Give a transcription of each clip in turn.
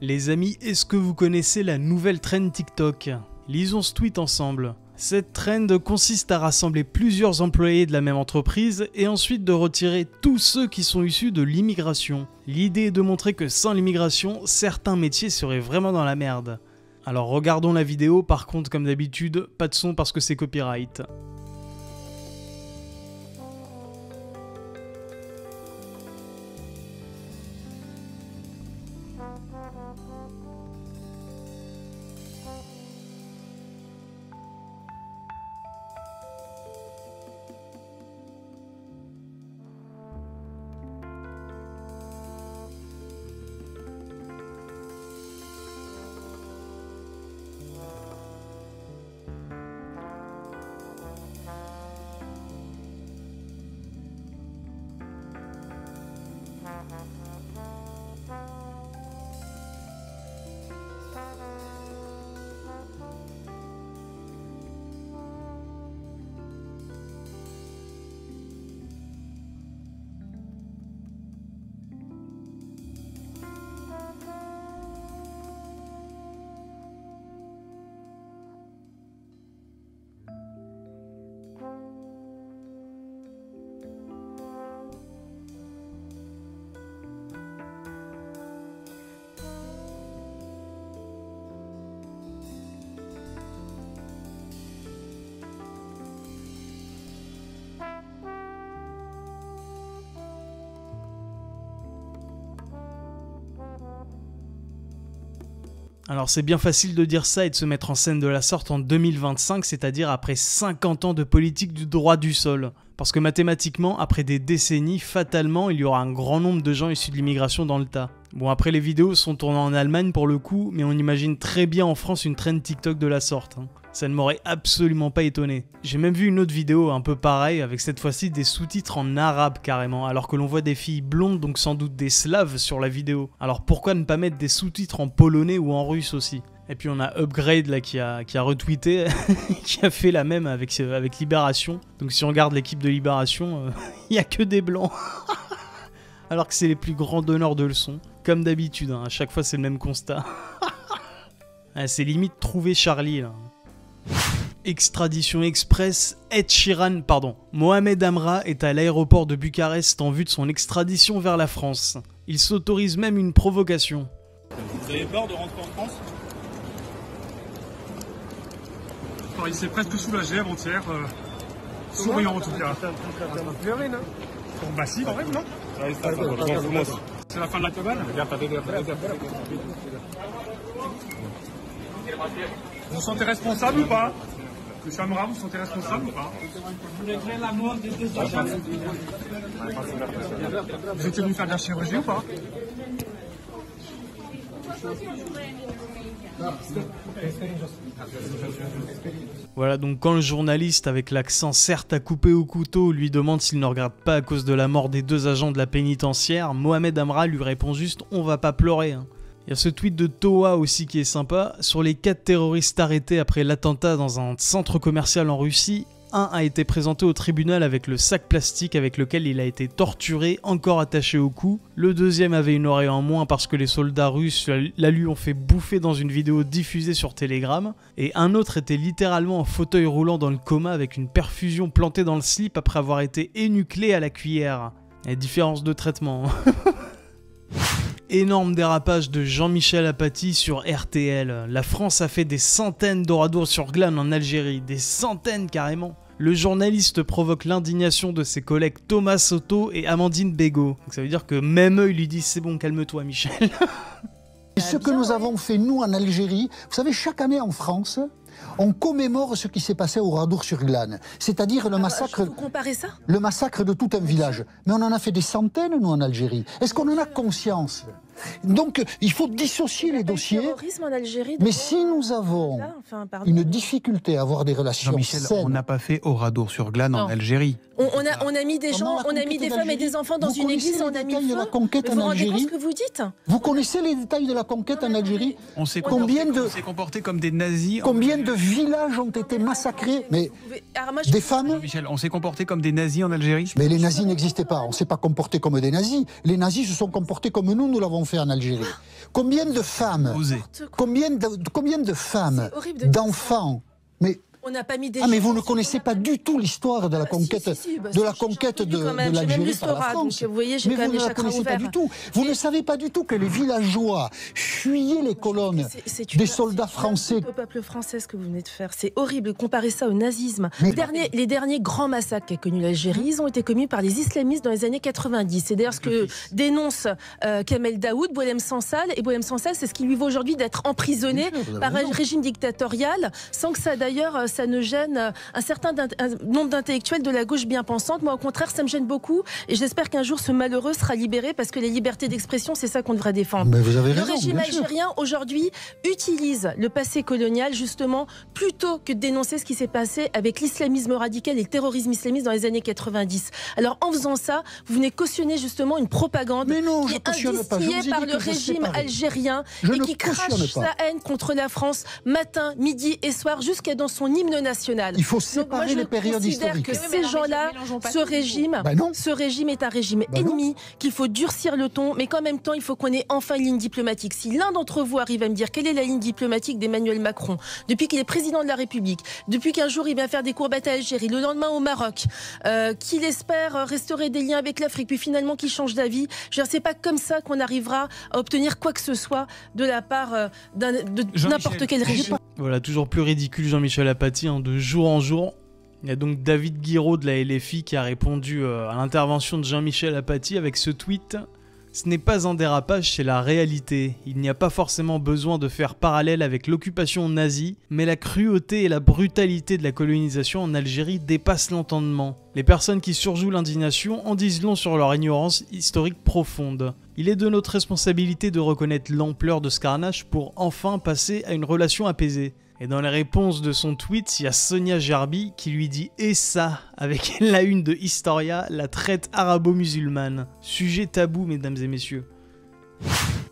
Les amis, est-ce que vous connaissez la nouvelle trend TikTok? Lisons ce tweet ensemble. Cette trend consiste à rassembler plusieurs employés de la même entreprise et ensuite de retirer tous ceux qui sont issus de l'immigration. L'idée est de montrer que sans l'immigration, certains métiers seraient vraiment dans la merde. Alors regardons la vidéo, par contre comme d'habitude, pas de son parce que c'est copyright. Alors c'est bien facile de dire ça et de se mettre en scène de la sorte en 2025, c'est-à-dire après 50 ans de politique du droit du sol. Parce que mathématiquement, après des décennies, fatalement, il y aura un grand nombre de gens issus de l'immigration dans le tas. Bon, après les vidéos sont tournées en Allemagne pour le coup, mais on imagine très bien en France une trend TikTok de la sorte. Ça ne m'aurait absolument pas étonné. J'ai même vu une autre vidéo un peu pareille, avec cette fois-ci des sous-titres en arabe carrément, alors que l'on voit des filles blondes, donc sans doute des slaves sur la vidéo. Alors pourquoi ne pas mettre des sous-titres en polonais ou en russe aussi? Et puis on a Upgrade là qui a retweeté, qui a fait la même avec Libération. Donc si on regarde l'équipe de Libération, il n'y a que des blancs. Alors que c'est les plus grands donneurs de leçons. Comme d'habitude, à chaque fois c'est le même constat. C'est limite trouver Charlie là. Extradition express, Mohamed Amra est à l'aéroport de Bucarest en vue de son extradition vers la France. Il s'autorise même une provocation. Vous avez peur de rentrer en France? Alors, il s'est presque soulagé avant-hier, souriant en tout cas. Bon, bah si, quand même, non? C'est la fin de la cabane? Vous vous sentez responsable ou pas? Monsieur Amra, vous vous sentez responsable ou pas? Vous étiez venu faire de la chirurgie ou pas? Voilà, donc quand le journaliste avec l'accent certes à couper au couteau lui demande s'il ne regarde pas à cause de la mort des 2 agents de la pénitentiaire, Mohamed Amra lui répond juste « on va pas pleurer hein ». Il y a ce tweet de Toa aussi qui est sympa. Sur les 4 terroristes arrêtés après l'attentat dans un centre commercial en Russie, un a été présenté au tribunal avec le sac plastique avec lequel il a été torturé, encore attaché au cou. Le deuxième avait une oreille en moins parce que les soldats russes la lui ont fait bouffer dans une vidéo diffusée sur Telegram. Et un autre était littéralement en fauteuil roulant dans le coma avec une perfusion plantée dans le slip après avoir été énuclé à la cuillère. Et différence de traitement. Énorme dérapage de Jean-Michel Apathy sur RTL. La France a fait des centaines d'Oradour-sur-Glane en Algérie, des centaines carrément. Le journaliste provoque l'indignation de ses collègues Thomas Soto et Amandine Bégaud. Donc ça veut dire que même eux, ils lui disent c'est bon, calme-toi Michel. Et ce que nous avons fait nous en Algérie, vous savez, chaque année en France, on commémore ce qui s'est passé au Oradour-sur-Glane, c'est-à-dire le massacre. Vous comparez ça? Le massacre de tout un village. Mais on en a fait des centaines, nous, en Algérie. Est-ce qu'on en a conscience? Donc, il faut dissocier les dossiers. Terrorisme en Algérie, mais si nous avons une difficulté à avoir des relations Jean-Michel, saines... on n'a pas fait Oradour-sur-Glane en Algérie. On a mis des gens, on a mis des femmes et des enfants dans une église, on a mis le feu. Vous vous rendez compte ce que vous dites? Vous connaissez les détails de la conquête en Algérie? On s'est comporté comme des nazis. Combien de villages ont été massacrés? Mais des femmes? Michel, on s'est comporté comme des nazis en Algérie? Mais les nazis n'existaient pas. On ne s'est pas comporté comme des nazis. Les nazis se sont comportés comme nous l'avons fait en Algérie. Combien de femmes, combien de femmes, d'enfants, mais... On n'a pas mis des mais vous ne connaissez pas du tout l'histoire de la conquête, de l'Algérie par la France. Donc, vous voyez, mais vous ne la connaissez pas du tout. Vous ne savez pas du tout que les villageois fuyaient les colonnes des soldats français. C'est au peuple français ce que vous venez de faire. C'est horrible de comparer ça au nazisme. Les derniers grands massacres qu'a connus l'Algérie, ils ont été commis par les islamistes dans les années 90. C'est d'ailleurs ce que dénonce Kamel Daoud, Boualem Sansal. Et Boualem Sansal, c'est ce qui lui vaut aujourd'hui d'être emprisonné par un régime dictatorial, sans que ça d'ailleurs... ça ne gêne un certain nombre d'intellectuels de la gauche bien pensante. Moi, au contraire, ça me gêne beaucoup. Et j'espère qu'un jour, ce malheureux sera libéré parce que les libertés d'expression, c'est ça qu'on devrait défendre. Mais vous avez raison, le régime algérien, aujourd'hui, utilise le passé colonial, justement, plutôt que de dénoncer ce qui s'est passé avec l'islamisme radical et le terrorisme islamiste dans les années 90. Alors, en faisant ça, vous venez cautionner, justement, une propagande qui est instillée par le régime algérien et qui crache sa haine contre la France matin, midi et soir, jusqu'à dans son hymne national. Il faut séparer les périodes historiques. Je considère que ces gens-là, ce régime est un régime ennemi, qu'il faut durcir le ton, mais qu'en même temps, il faut qu'on ait enfin une ligne diplomatique. Si l'un d'entre vous arrive à me dire quelle est la ligne diplomatique d'Emmanuel Macron, depuis qu'il est président de la République, depuis qu'un jour il vient faire des courbettes à Algérie, le lendemain au Maroc, qu'il espère restaurer des liens avec l'Afrique, puis finalement qu'il change d'avis, c'est pas comme ça qu'on arrivera à obtenir quoi que ce soit de la part de n'importe quel régime. Voilà, toujours plus ridicule Jean-Michel Apathy, de jour en jour. Il y a donc David Guiraud de la LFI qui a répondu à l'intervention de Jean-Michel Apathy avec ce tweet. Ce n'est pas un dérapage, c'est la réalité. Il n'y a pas forcément besoin de faire parallèle avec l'occupation nazie, mais la cruauté et la brutalité de la colonisation en Algérie dépassent l'entendement. Les personnes qui surjouent l'indignation en disent long sur leur ignorance historique profonde. Il est de notre responsabilité de reconnaître l'ampleur de ce carnage pour enfin passer à une relation apaisée. Et dans les réponses de son tweet, il y a Sonia Gerbi qui lui dit « Et ça ?» avec la une de Historia, la traite arabo-musulmane. Sujet tabou, mesdames et messieurs.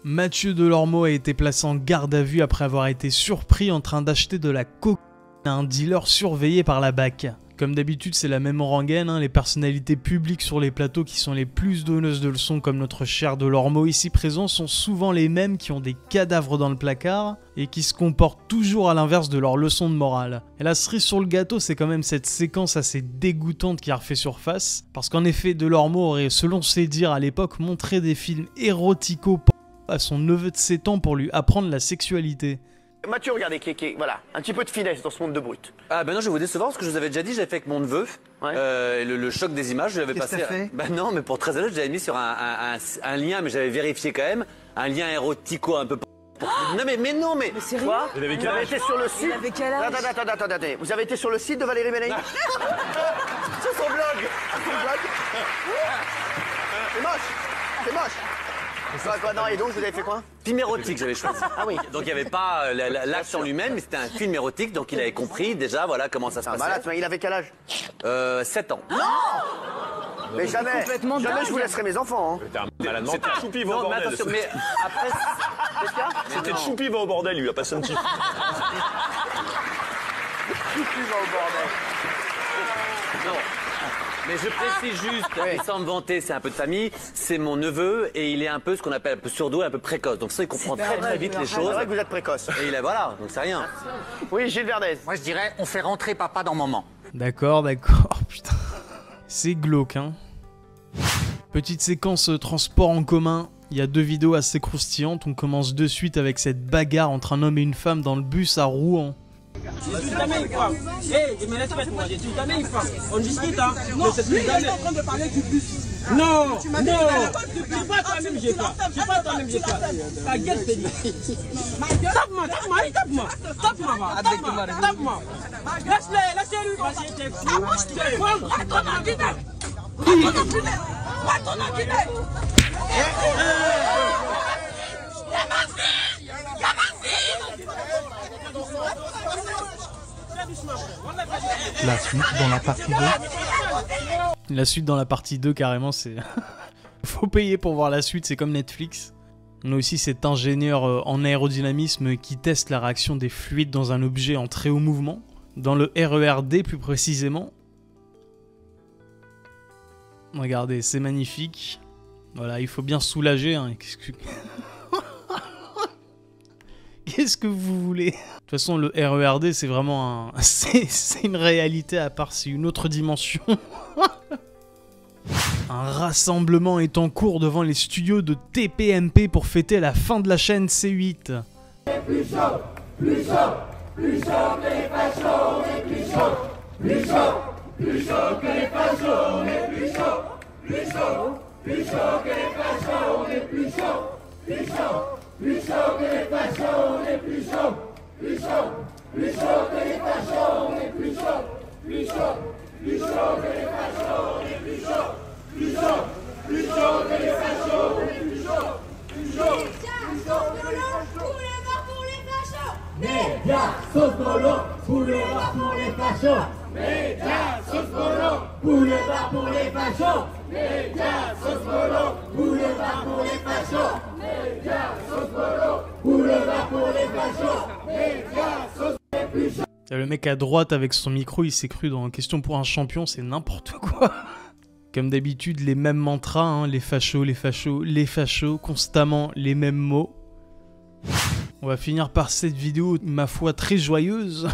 Mathieu Delormeau a été placé en garde à vue après avoir été surpris en train d'acheter de la cocaïne à un dealer surveillé par la BAC. Comme d'habitude, c'est la même rengaine, les personnalités publiques sur les plateaux qui sont les plus donneuses de leçons, comme notre cher Delormeau ici présent, sont souvent les mêmes qui ont des cadavres dans le placard et qui se comportent toujours à l'inverse de leurs leçons de morale. Et la cerise sur le gâteau, c'est quand même cette séquence assez dégoûtante qui a refait surface, parce qu'en effet, Delormeau aurait, selon ses dires à l'époque, montré des films érotico à son neveu de 7 ans pour lui apprendre la sexualité. Mathieu, regardez, voilà, un petit peu de finesse dans ce monde de brut. Ah ben non, je vais vous décevoir parce que je vous avais déjà dit, j'avais fait avec mon neveu, le choc des images, je l'avais passé. Qu'est-ce que t'as fait ? Ben non, mais pour très honnête, j'avais mis sur un lien, mais j'avais vérifié quand même, un lien érotico un peu... Non mais non mais... sérieux ? Quoi ? Vous avez été sur le site... Il avait quel âge ? Attendez. Vous avez été sur le site de Valérie Ménaghi ? C'est son blog. C'est moche. Quoi, non, et donc, vous avez fait quoi? Film érotique, j'avais choisi. Ah oui. Donc, il n'y avait pas l'acte en lui-même, mais c'était un film érotique, donc il avait compris déjà, voilà, comment ça se passait. Malade, il avait quel âge? 7 ans. Non! Mais jamais je vous laisserai mes enfants. Hein. C'était Choupi va au bordel. Attention, mais après... C'était Choupi va au bordel, lui, il a passé un petit... Choupi va au bordel. Non. Mais je précise juste, sans me vanter, c'est un peu de famille, c'est mon neveu et il est un peu ce qu'on appelle un peu sourd et un peu précoce. Donc ça, il comprend très vite les choses. C'est vrai que vous êtes précoce. Et il est voilà, donc c'est rien. Oui, Gilles Verdez. Moi je dirais, on fait rentrer papa dans maman. D'accord, putain. C'est glauque, hein. Petite séquence transport en commun. Il y a 2 vidéos assez croustillantes. On commence de suite avec cette bagarre entre un homme et une femme dans le bus à Rouen. Je suis jamais une femme. Hey, je me respecte moi, je suis jamais une femme. On discute, hein. Non, je suis jamais en train de parler du bus. Non, je suis pas toi-même, j'ai pas. Je suis pas toi-même, j'ai pas. Ta gueule, c'est dit. Tape-moi. Laisse-le. Vas-y, t'es fou. La suite dans la partie 2. La suite dans la partie 2, carrément, c'est... Faut payer pour voir la suite, c'est comme Netflix. On a aussi cet ingénieur en aérodynamisme qui teste la réaction des fluides dans un objet en très haut mouvement, dans le RERD plus précisément. Regardez, c'est magnifique. Voilà, il faut bien se soulager. Hein. Qu'est-ce que vous voulez? De toute façon, le RERD, c'est vraiment un... c'est une réalité à part, c'est une autre dimension. Un rassemblement est en cours devant les studios de TPMP pour fêter la fin de la chaîne C8. Plus chaud, plus chaud, plus chaud que les fachos, on est plus chaud, plus chaud, plus chaud que les fachos, on est plus chaud, plus chaud, plus chaud que les fachos, on est plus chaud, plus chaud, plus chaud que les fachos, on est plus chaud, plus chaud, plus chaud que les fachos, on est plus chaud, plus chaud, plus chaud que les fachos, on est plus chaud. Plus chaud, plus chaud que les fachos, on est plus chaud, plus chaud, plus chaud que les fachos. Média, Sosolo, boulevard pour les fachos. Média, Sosolo, boulevard pour les fachos. Média, Sosolo, boulevard pour les fachos. Média, Sosolo, boulevard pour les fachos. Média, Sosolo, plus chaud. Le mec à droite avec son micro, il s'est cru dans Question pour un champion, c'est n'importe quoi. Comme d'habitude, les mêmes mantras, hein, les fachos, les fachos, les fachos, constamment les mêmes mots. On va finir par cette vidéo, ma foi, très joyeuse.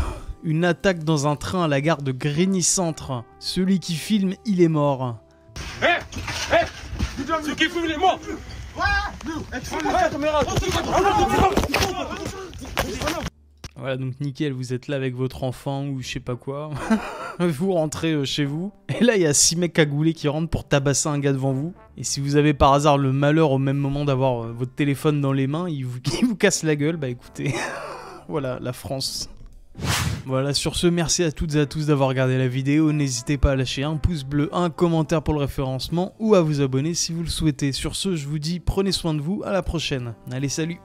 Une attaque dans un train à la gare de Grigny Centre. Celui qui filme, il est mort. Celui qui filme, il est mort. Voilà, donc nickel, vous êtes là avec votre enfant ou je sais pas quoi. Vous rentrez chez vous. Et là, il y a 6 mecs cagoulés qui rentrent pour tabasser un gars devant vous. Et si vous avez par hasard le malheur au même moment d'avoir votre téléphone dans les mains, ils vous cassent la gueule, bah écoutez, voilà, la France. Voilà, sur ce, merci à toutes et à tous d'avoir regardé la vidéo. N'hésitez pas à lâcher un pouce bleu, un commentaire pour le référencement ou à vous abonner si vous le souhaitez. Sur ce, je vous dis, prenez soin de vous, à la prochaine. Allez, salut!